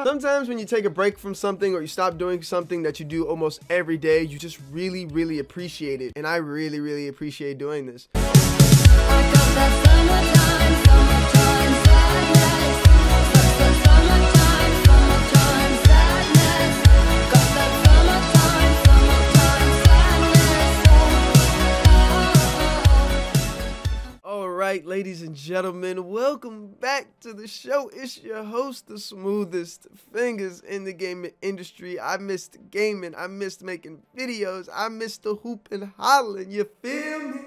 Sometimes when you take a break from something or you stop doing something that you do almost every day, you just really appreciate it. And I really appreciate doing this. Alright, ladies and gentlemen, welcome back to the show. It's your host, the smoothest fingers in the gaming industry. I missed gaming, I missed making videos, I missed the hoop and hollering, you feel me?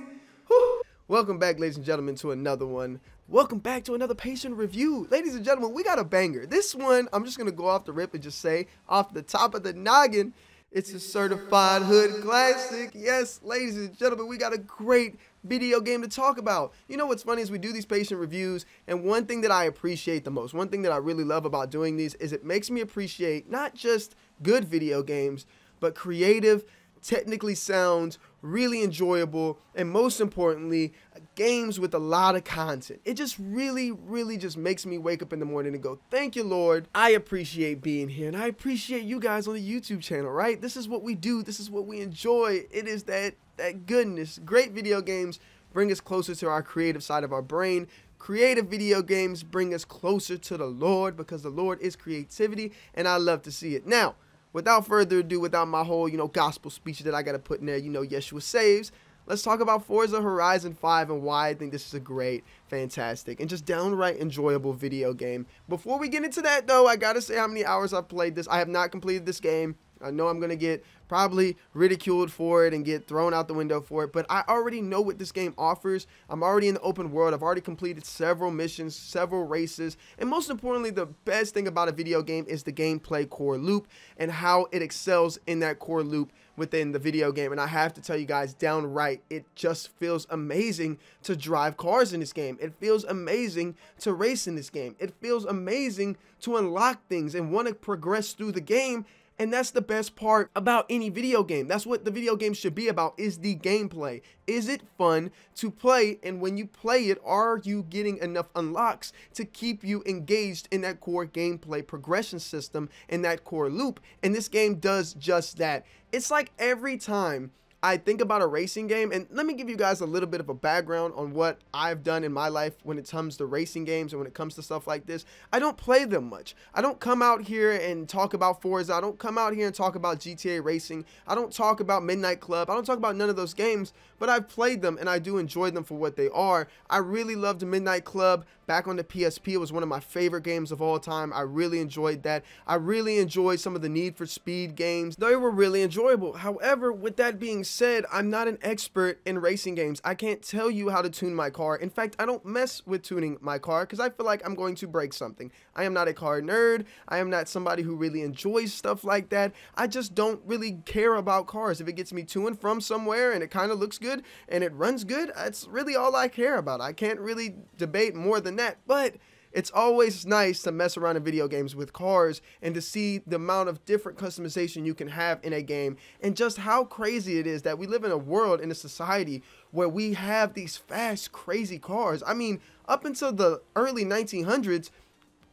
Whew. Welcome back, ladies and gentlemen, to another one. Welcome back to another patient review. Ladies and gentlemen, we got a banger. This one, I'm just going to go off the rip and just say, off the top of the noggin, it's a certified hood classic. Yes, ladies and gentlemen, we got a great video game to talk about. You know what's funny is we do these patient reviews, and one thing that I appreciate the most, one thing that I really love about doing these is it makes me appreciate not just good video games, but creative, technically sound, really enjoyable, and most importantly, games with a lot of content. It just really just makes me wake up in the morning and go, thank you, Lord. I appreciate being here, and I appreciate you guys on the YouTube channel, right? This is what we do. This is what we enjoy. It is that goodness. Great video games bring us closer to our creative side of our brain. Creative video games bring us closer to the Lord, because the Lord is creativity, and I love to see it. Now, without further ado, without my whole, gospel speech that I got to put in there, Yeshua saves, let's talk about Forza Horizon 5 and why I think this is a great, fantastic, and just downright enjoyable video game. Before we get into that, though, I got to say how many hours I've played this. I have not completed this game. I know I'm going to get probably ridiculed for it and get thrown out the window for it, but I already know what this game offers. I'm already in the open world. I've already completed several missions, several races, and most importantly, the best thing about a video game is the gameplay core loop and how it excels in that core loop within the video game. And I have to tell you guys downright, it just feels amazing to drive cars in this game. It feels amazing to race in this game. It feels amazing to unlock things and want to progress through the game. And that's the best part about any video game. That's what the video game should be about, is the gameplay. Is it fun to play? And when you play it, are you getting enough unlocks to keep you engaged in that core gameplay progression system, in that core loop? And this game does just that. It's like every time I think about a racing game, and let me give you guys a little bit of a background on what I've done in my life when it comes to racing games and when it comes to stuff like this. I don't play them much. I don't come out here and talk about Forza. I don't come out here and talk about GTA racing. I don't talk about Midnight Club. I don't talk about none of those games, but I've played them and I do enjoy them for what they are. I really loved Midnight Club back on the PSP. It was one of my favorite games of all time. I really enjoyed that. I really enjoyed some of the Need for Speed games. They were really enjoyable. However, with that being said, I'm not an expert in racing games. I can't tell you how to tune my car. In fact, I don't mess with tuning my car because I feel like I'm going to break something. I am not a car nerd. I am not somebody who really enjoys stuff like that. I just don't really care about cars. If it gets me to and from somewhere and it kind of looks good and it runs good, that's really all I care about. I can't really debate more than that, but it's always nice to mess around in video games with cars and to see the amount of different customization you can have in a game, and just how crazy it is that we live in a world, in a society where we have these fast, crazy cars. I mean, up until the early 1900s,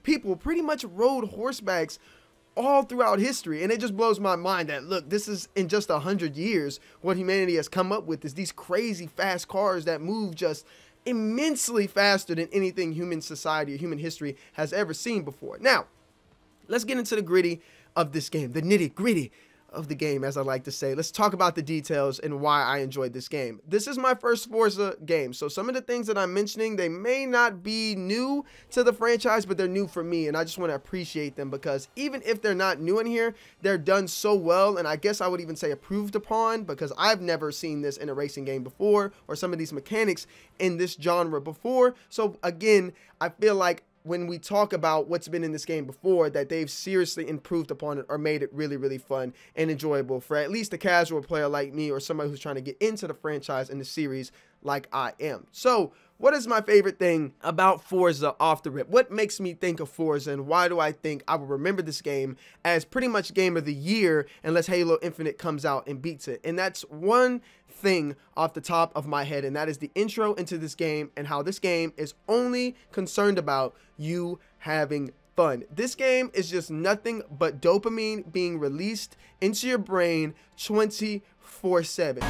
people pretty much rode horsebacks all throughout history, and it just blows my mind that, look, this is in just 100 years what humanity has come up with, is these crazy fast cars that move just immensely faster than anything human society or human history has ever seen before. Now, let's get into the gritty of this game, the nitty gritty of the game, as I like to say. Let's talk about the details and why I enjoyed this game. This is my first Forza game, so some of the things that I'm mentioning, they may not be new to the franchise, but they're new for me, and I just want to appreciate them, because even if they're not new in here, they're done so well, and I guess I would even say approved upon, because I've never seen this in a racing game before, or some of these mechanics in this genre before. So again, I feel like when we talk about what's been in this game before, that they've seriously improved upon it or made it really fun and enjoyable for at least a casual player like me, or somebody who's trying to get into the franchise and the series like I am. So what is my favorite thing about Forza off the rip? What makes me think of Forza, and why do I think I will remember this game as pretty much game of the year unless Halo Infinite comes out and beats it? And that's one thing off the top of my head, and that is the intro into this game, and how this game is only concerned about you having fun. This game is just nothing but dopamine being released into your brain 24/7.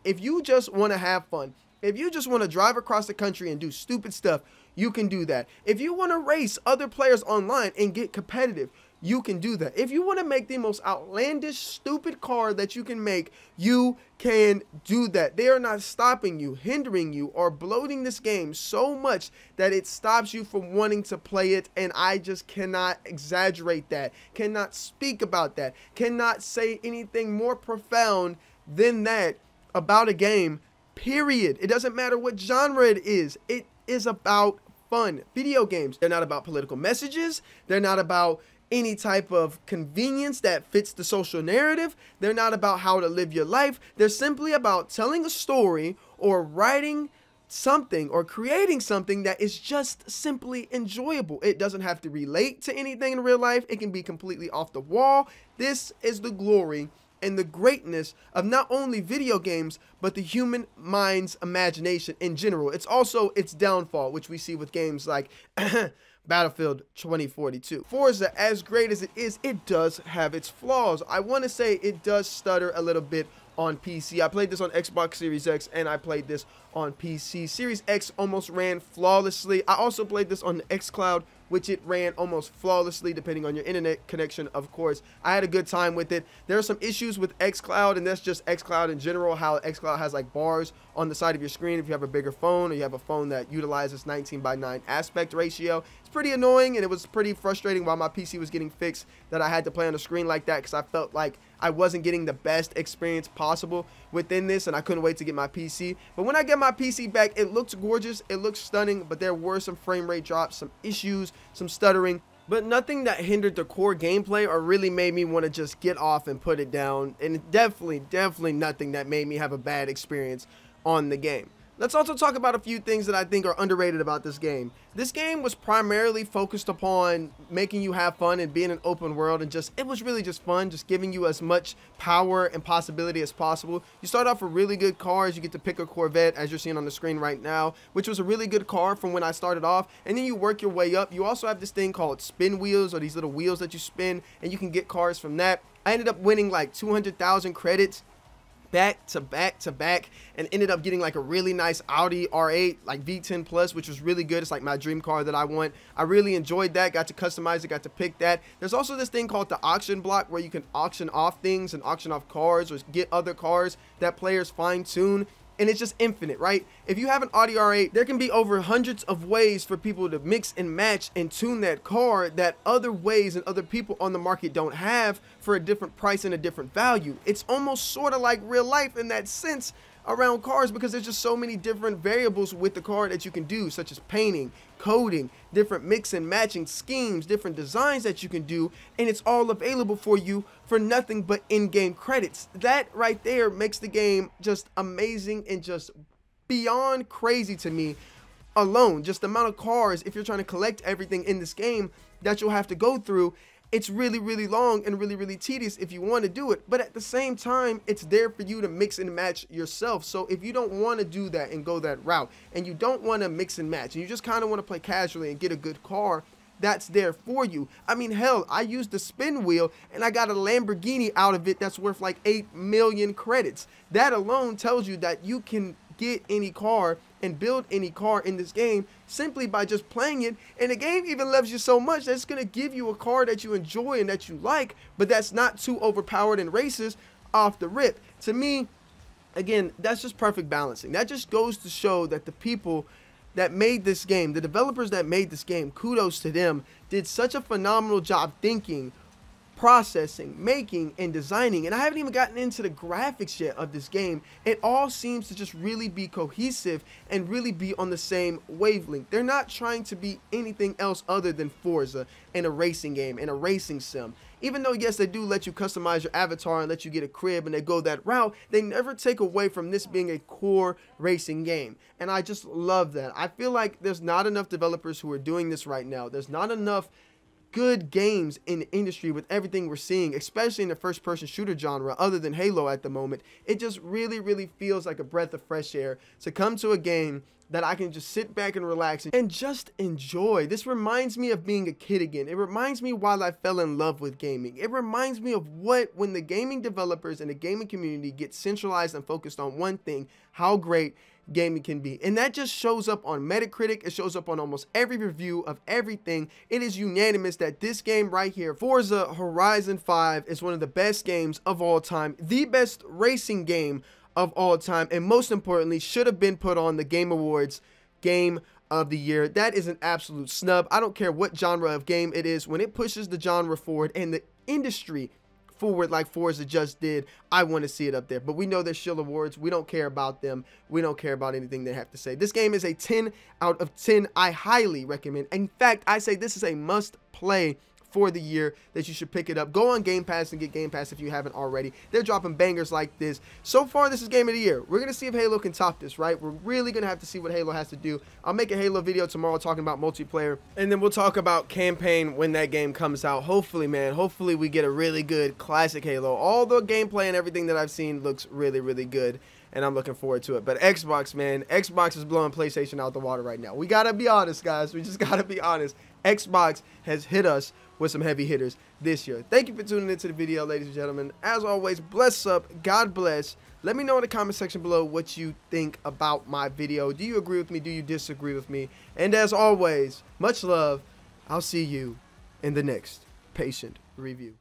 If you just want to have fun, if you just want to drive across the country and do stupid stuff, you can do that. If you want to race other players online and get competitive, you can do that. If you want to make the most outlandish, stupid car that you can make, you can do that. They are not stopping you, hindering you, or bloating this game so much that it stops you from wanting to play it. And I just cannot exaggerate that, cannot speak about that, cannot say anything more profound than that about a game, period. It doesn't matter what genre it is about fun. Video games, they're not about political messages, they're not about any type of convenience that fits the social narrative, they're not about how to live your life, they're simply about telling a story or writing something or creating something that is just simply enjoyable. It doesn't have to relate to anything in real life, it can be completely off the wall. This is the glory and the greatness of not only video games, but the human mind's imagination in general. It's also its downfall, which we see with games like Battlefield 2042. Forza, as great as it is, it does have its flaws. I want to say it does stutter a little bit on PC. I played this on Xbox Series X and I played this on PC. Series X almost ran flawlessly. I also played this on the Xcloud, which it ran almost flawlessly depending on your internet connection, of course. I had a good time with it. There are some issues with Xcloud, and that's just Xcloud in general, how Xcloud has like bars on the side of your screen if you have a bigger phone or you have a phone that utilizes 19:9 aspect ratio. It's pretty annoying, and it was pretty frustrating while my PC was getting fixed that I had to play on a screen like that, because I felt like I wasn't getting the best experience possible within this, and I couldn't wait to get my PC. But when I get my PC back, it looks gorgeous, it looks stunning, but there were some frame rate drops, some issues, some stuttering, but nothing that hindered the core gameplay or really made me want to just get off and put it down, and definitely nothing that made me have a bad experience on the game. Let's also talk about a few things that I think are underrated about this game. This game was primarily focused upon making you have fun and being an open world, and it was really just fun, just giving you as much power and possibility as possible. You start off with really good cars. You get to pick a Corvette, as you're seeing on the screen right now, which was a really good car from when I started off, and then you work your way up. You also have this thing called spin wheels, or these little wheels that you spin, and you can get cars from that. I ended up winning like 200,000 credits back to back and ended up getting like a really nice Audi R8 like V10 Plus, which was really good. It's like my dream car that I want. I really enjoyed that, got to customize it, got to pick that. There's also this thing called the auction block where you can auction off things and auction off cars or get other cars that players fine tune. And it's just infinite, right? If you have an Audi R8, there can be over hundreds of ways for people to mix and match and tune that car that other ways and other people on the market don't have for a different price and a different value. It's almost sort of like real life in that sense around cars, because there's just so many different variables with the car that you can do, such as painting, coding, different mix and matching schemes, different designs that you can do, and it's all available for you for nothing but in-game credits. That right there makes the game just amazing and just beyond crazy to me alone. Just the amount of cars, if you're trying to collect everything in this game that you'll have to go through, it's really long and really tedious if you want to do it. But at the same time, it's there for you to mix and match yourself. So if you don't want to do that and go that route, and you don't want to mix and match, and you just kind of want to play casually and get a good car, that's there for you. I mean, hell, I used the spin wheel and I got a Lamborghini out of it that's worth like 8 million credits. That alone tells you that you can get any car and build any car in this game simply by just playing it. And the game even loves you so much that it's going to give you a car that you enjoy and that you like, but that's not too overpowered in races off the rip. To me, again, that's just perfect balancing. That just goes to show that the people that made this game, the developers that made this game, kudos to them, did such a phenomenal job thinking processing, making, and designing, and I haven't even gotten into the graphics yet of this game. It all seems to just really be cohesive and really be on the same wavelength. They're not trying to be anything else other than Forza and a racing game and a racing sim. Even though, yes, they do let you customize your avatar and let you get a crib and they go that route, they never take away from this being a core racing game. And I just love that. I feel like there's not enough developers who are doing this right now. There's not enough good games in the industry with everything we're seeing, especially in the first-person shooter genre other than Halo at the moment. It just really feels like a breath of fresh air to come to a game that I can just sit back and relax and just enjoy. This reminds me of being a kid again. It reminds me while I fell in love with gaming. It reminds me of when the gaming developers and the gaming community get centralized and focused on one thing, how great gaming can be. And that just shows up on Metacritic. It shows up on almost every review of everything. It is unanimous that this game right here, Forza Horizon 5, is one of the best games of all time, the best racing game of all time, and most importantly should have been put on the Game Awards Game of the Year. That is an absolute snub. I don't care what genre of game it is. When it pushes the genre forward and the industry forward like Forza just did, I want to see it up there. But we know there's shill awards. We don't care about them. We don't care about anything they have to say. This game is a 10 out of 10. I highly recommend. In fact, I say this is a must play for the year, that you should pick it up. Go on Game Pass and get Game Pass if you haven't already. They're dropping bangers like this. So far, this is Game of the Year. We're going to see if Halo can top this, right? We're really going to have to see what Halo has to do. I'll make a Halo video tomorrow talking about multiplayer, and then we'll talk about campaign when that game comes out. Hopefully, man, hopefully we get a really good classic Halo. All the gameplay and everything that I've seen looks really good, and I'm looking forward to it. But Xbox, man, Xbox is blowing PlayStation out the water right now. We got to be honest, guys. We just got to be honest. Xbox has hit us with some heavy hitters this year. Thank you for tuning into the video, ladies and gentlemen. As always, bless up, God bless. Let me know in the comment section below what you think about my video. Do you agree with me? Do you disagree with me? And as always, much love. I'll see you in the next patient review.